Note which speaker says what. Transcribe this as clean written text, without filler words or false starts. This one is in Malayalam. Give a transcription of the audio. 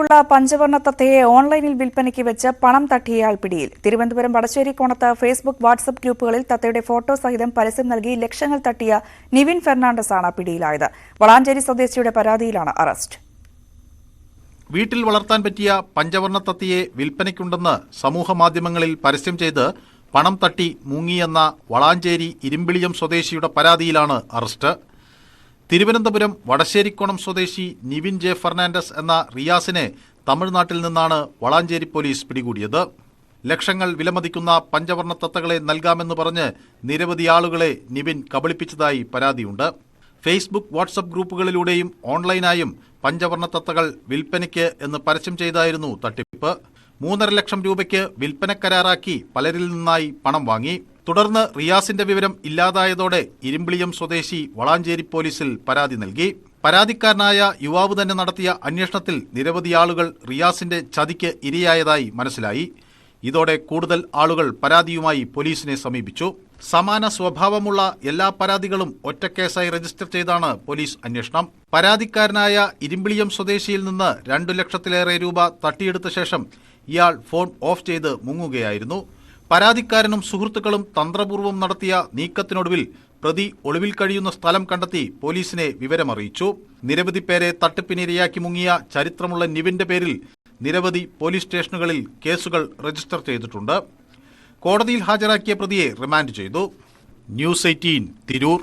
Speaker 1: ജീവനോടെയുള്ള പഞ്ചവർണ്ണ തത്തയെ ഓൺലൈനിൽ വിൽപ്പനയ്ക്ക് വെച്ച് പണം തട്ടിയയാൾ പിടിയിൽ. തിരുവനന്തപുരം വടശ്ശേരിക്കോണത്ത് ഫേസ്ബുക്ക്, വാട്സ്ആപ്പ് ഗ്രൂപ്പുകളിൽ തത്തയുടെ ഫോട്ടോ സഹിതം പരസ്യം നൽകി ലക്ഷങ്ങൾ തട്ടിയ നിവിൻ ഫെർണാണ്ടസാണ് പിടിയിലായത്. വളാഞ്ചേരി സ്വദേശിയുടെ പരാതിയിലാണ് അറസ്റ്റ്.
Speaker 2: വീട്ടിൽ വളർത്താൻ പറ്റിയ പഞ്ചവർണ്ണ തത്തയെ വിൽപ്പനയ്ക്കുണ്ടെന്ന് സമൂഹമാധ്യമങ്ങളിൽ പരസ്യം ചെയ്ത് പണം തട്ടി മുങ്ങിയെന്ന വളാഞ്ചേരി ഇരുമ്പിളിയം സ്വദേശിയുടെ പരാതിയിലാണ് അറസ്റ്റ്. തിരുവനന്തപുരം വടശ്ശേരിക്കോണം സ്വദേശി നിവിൻ ജെ ഫെർണാണ്ടസ് എന്ന റിയാസിനെ തമിഴ്നാട്ടിൽ നിന്നാണ് വളാഞ്ചേരി പോലീസ് പിടികൂടിയത്. ലക്ഷങ്ങൾ വിലമതിക്കുന്ന പഞ്ചവർണ്ണ തത്തകളെ നൽകാമെന്ന് പറഞ്ഞ് നിരവധി ആളുകളെ നിവിൻ കബളിപ്പിച്ചതായി പരാതിയുണ്ട്. ഫേസ്ബുക്ക്, വാട്സ്ആപ്പ് ഗ്രൂപ്പുകളിലൂടെയും ഓൺലൈനായും പഞ്ചവർണ്ണ തത്തകൾ വിൽപ്പനയ്ക്ക് എന്ന് പരസ്യം ചെയ്തായിരുന്നു തട്ടിപ്പ്. 3.5 ലക്ഷം രൂപയ്ക്ക് വിൽപ്പന കരാറാക്കി പലരിൽ നിന്നായി പണം വാങ്ങി. തുടർന്ന് റിയാസിന്റെ വിവരം ഇല്ലാതായതോടെ ഇരുമ്പിളിയം സ്വദേശി വളാഞ്ചേരി പോലീസിൽ പരാതി നൽകി. പരാതിക്കാരനായ യുവാവ് തന്നെ നടത്തിയ അന്വേഷണത്തിൽ നിരവധി ആളുകൾ റിയാസിന്റെ ചതിക്ക് ഇരയായതായി മനസ്സിലായി. ഇതോടെ കൂടുതൽ ആളുകൾ പരാതിയുമായി പോലീസിനെ സമീപിച്ചു. സമാന സ്വഭാവമുള്ള എല്ലാ പരാതികളും ഒറ്റക്കേസായി രജിസ്റ്റർ ചെയ്താണ് പോലീസ് അന്വേഷണം. പരാതിക്കാരനായ ഇരുമ്പിളിയം സ്വദേശിയിൽ നിന്ന് 2 ലക്ഷത്തിലേറെ രൂപ തട്ടിയെടുത്ത ശേഷം ഇയാൾ ഫോൺ ഓഫ് ചെയ്ത് മുങ്ങുകയായിരുന്നു. പരാതിക്കാരനും സുഹൃത്തുക്കളും തന്ത്രപൂർവ്വം നടത്തിയ നീക്കത്തിനൊടുവിൽ പ്രതി ഒളിവിൽ കഴിയുന്ന സ്ഥലം കണ്ടെത്തി പോലീസിനെ വിവരമറിയിച്ചു. നിരവധി പേരെ തട്ടിപ്പിനിരയാക്കി മുങ്ങിയ ചരിത്രമുള്ള നിവിന്റെ പേരിൽ നിരവധി പോലീസ് സ്റ്റേഷനുകളിൽ കേസുകൾ രജിസ്റ്റർ ചെയ്തിട്ടുണ്ട്. കോടതിയിൽ ഹാജരാക്കിയ പ്രതിയെ റിമാൻഡ് ചെയ്തു. ന്യൂസ് 18 തിരൂർ.